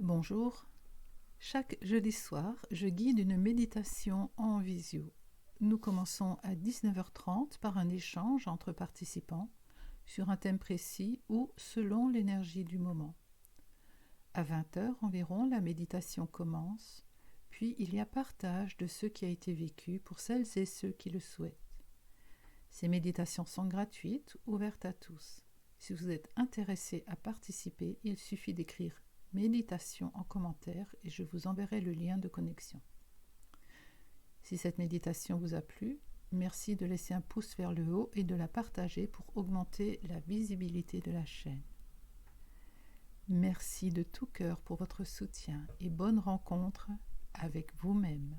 Bonjour, chaque jeudi soir, je guide une méditation en visio. Nous commençons à 19h30 par un échange entre participants sur un thème précis ou selon l'énergie du moment. À 20h environ, la méditation commence, puis il y a partage de ce qui a été vécu pour celles et ceux qui le souhaitent. Ces méditations sont gratuites, ouvertes à tous. Si vous êtes intéressé à participer, il suffit d'écrire méditation en commentaire et je vous enverrai le lien de connexion. Si cette méditation vous a plu, merci de laisser un pouce vers le haut et de la partager pour augmenter la visibilité de la chaîne. Merci de tout cœur pour votre soutien et bonne rencontre avec vous-même.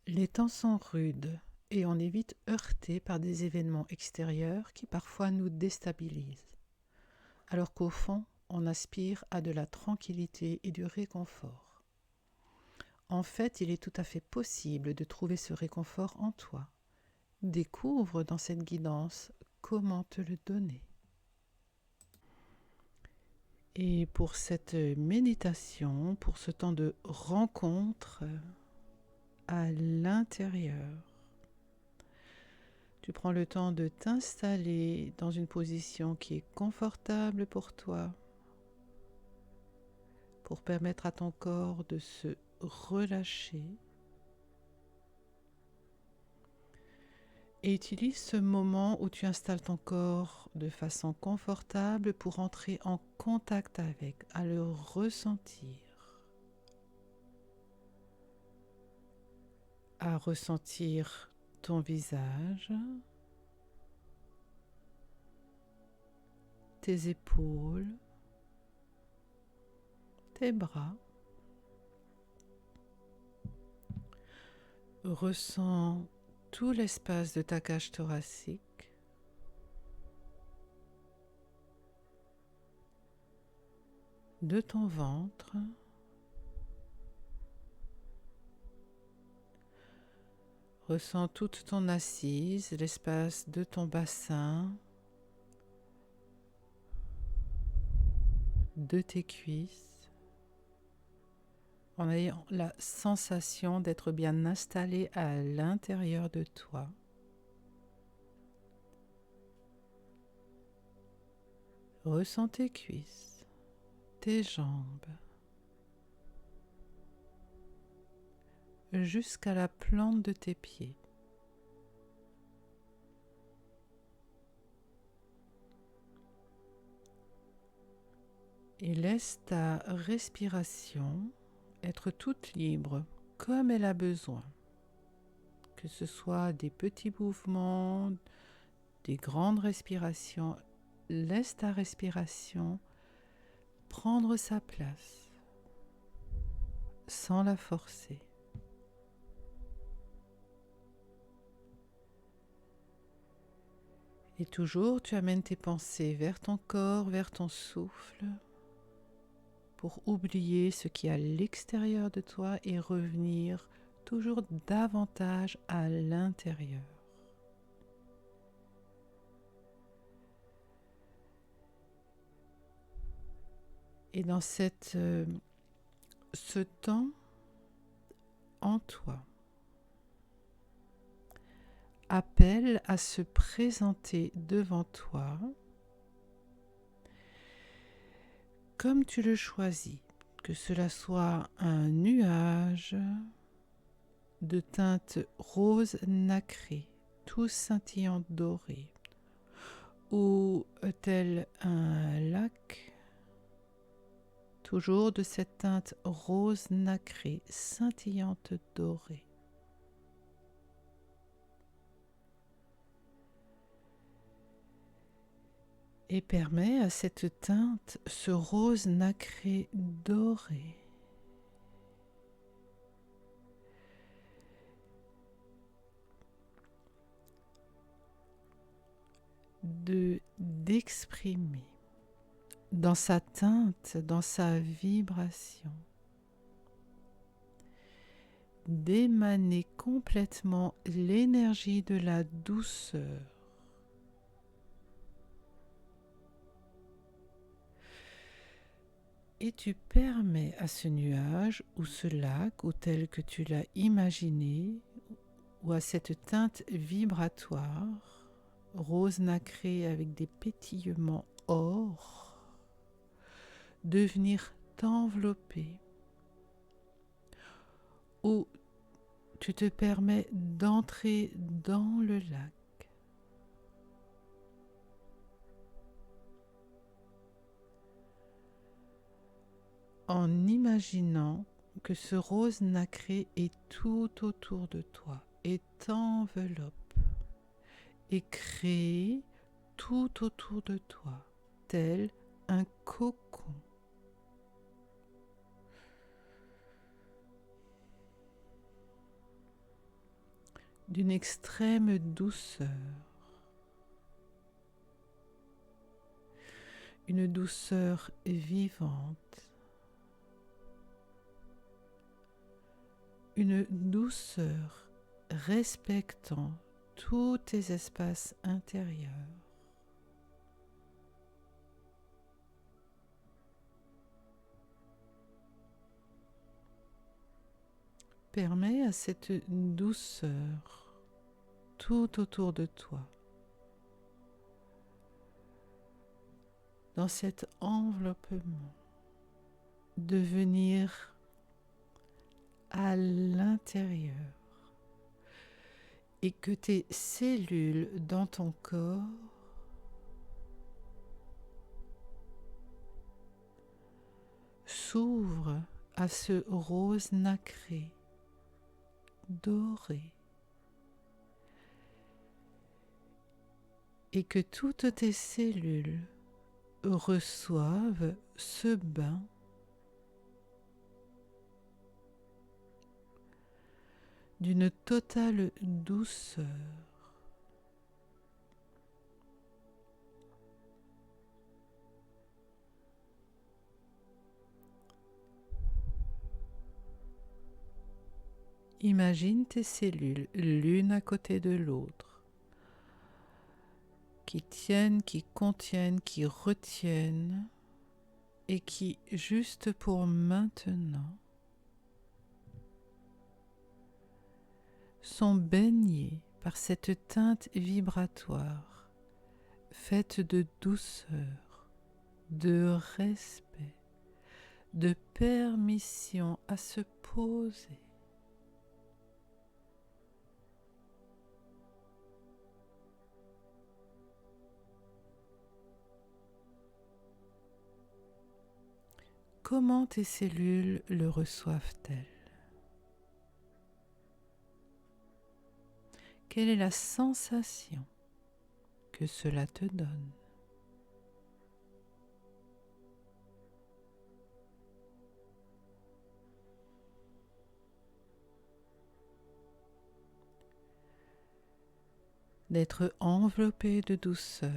Les temps sont rudes et on est vite heurté par des événements extérieurs qui parfois nous déstabilisent. Alors qu'au fond, on aspire à de la tranquillité et du réconfort. En fait, il est tout à fait possible de trouver ce réconfort en toi. Découvre dans cette guidance comment te le donner. Et pour cette méditation, pour ce temps de rencontre à l'intérieur, tu prends le temps de t'installer dans une position qui est confortable pour toi, pour permettre à ton corps de se relâcher. Et utilise ce moment où tu installes ton corps de façon confortable pour entrer en contact avec, à le ressentir, à ressentir ton visage, tes épaules, tes bras. Ressens tout l'espace de ta cage thoracique. De ton ventre. Ressens toute ton assise, l'espace de ton bassin, de tes cuisses, en ayant la sensation d'être bien installé à l'intérieur de toi. Ressens tes cuisses, tes jambes, jusqu'à la plante de tes pieds. Et laisse ta respiration être toute libre comme elle a besoin. Que ce soit des petits mouvements, des grandes respirations, laisse ta respiration prendre sa place sans la forcer. Et toujours, tu amènes tes pensées vers ton corps, vers ton souffle, pour oublier ce qui est à l'extérieur de toi et revenir toujours davantage à l'intérieur. Et dans ce temps en toi, appelle à se présenter devant toi comme tu le choisis, que cela soit un nuage de teinte rose nacrée, tout scintillant doré, ou tel un lac, toujours de cette teinte rose nacrée, scintillante dorée. Et permet à cette teinte, ce rose nacré doré, d'exprimer dans sa teinte, dans sa vibration, d'émaner complètement l'énergie de la douceur, Et tu permets à ce nuage ou ce lac, ou tel que tu l'as imaginé, ou à cette teinte vibratoire, rose nacré avec des pétillements or, de venir t'envelopper, ou tu te permets d'entrer dans le lac. En imaginant que ce rose nacré est tout autour de toi et t'enveloppe et crée tout autour de toi, tel un cocon. D'une extrême douceur, une douceur vivante, une douceur respectant tous tes espaces intérieurs. Permets à cette douceur tout autour de toi, dans cet enveloppement, de venir à l'intérieur et que tes cellules dans ton corps s'ouvrent à ce rose nacré, doré, et que toutes tes cellules reçoivent ce bain d'une totale douceur. Imagine tes cellules l'une à côté de l'autre, qui tiennent, qui contiennent, qui retiennent et qui, juste pour maintenant, sont baignées par cette teinte vibratoire faite de douceur, de respect, de permission à se poser. Comment tes cellules le reçoivent-elles? Quelle est la sensation que cela te donne? D'être enveloppé de douceur,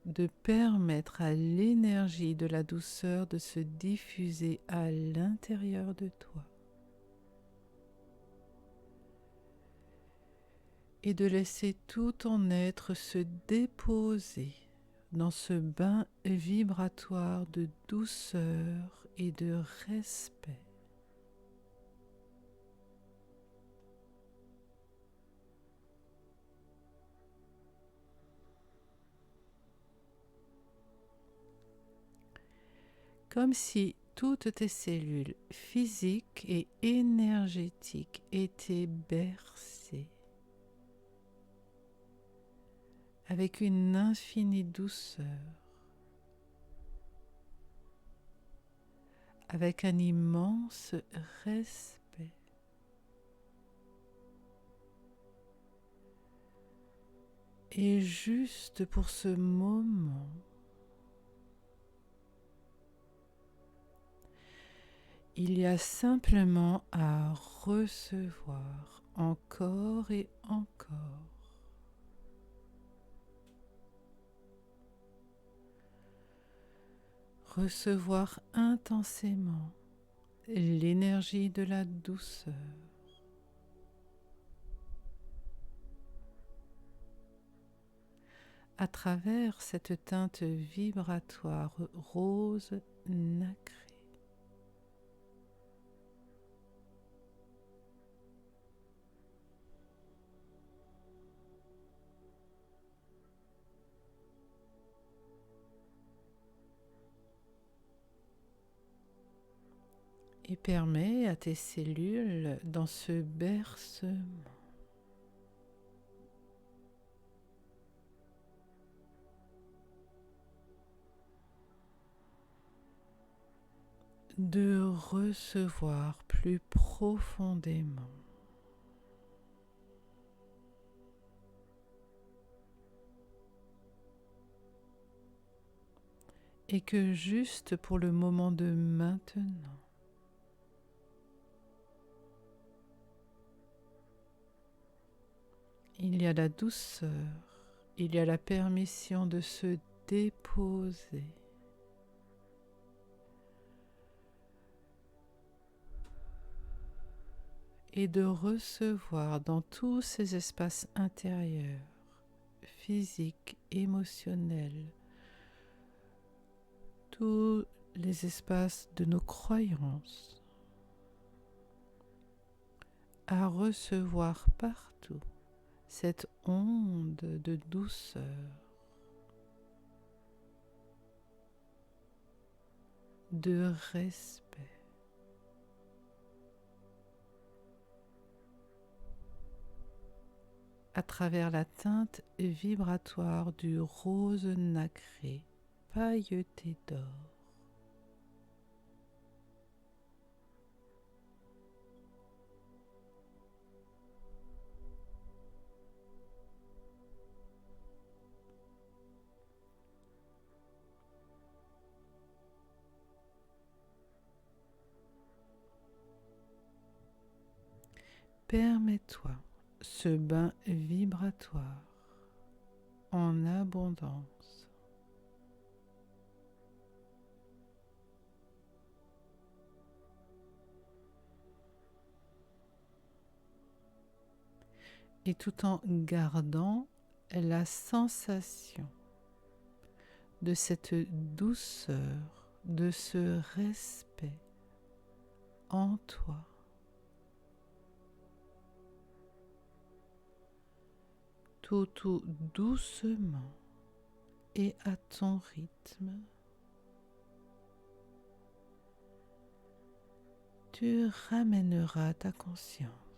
de permettre à l'énergie de la douceur de se diffuser à l'intérieur de toi et de laisser tout ton être se déposer dans ce bain vibratoire de douceur et de respect. Comme si toutes tes cellules physiques et énergétiques étaient bercées avec une infinie douceur, avec un immense respect. Et juste pour ce moment, il y a simplement à recevoir encore et encore. Recevoir intensément l'énergie de la douceur. à travers cette teinte vibratoire rose nacrée. Et permet à tes cellules dans ce bercement de recevoir plus profondément et que juste pour le moment de maintenant, il y a la douceur, il y a la permission de se déposer. Et de recevoir dans tous ces espaces intérieurs, physiques, émotionnels, tous les espaces de nos croyances, à recevoir partout cette onde de douceur, de respect. À travers la teinte vibratoire du rose nacré, pailleté d'or. Permets-toi ce bain vibratoire en abondance. Et tout en gardant la sensation de cette douceur, de ce respect en toi. Tout doucement et à ton rythme, tu ramèneras ta conscience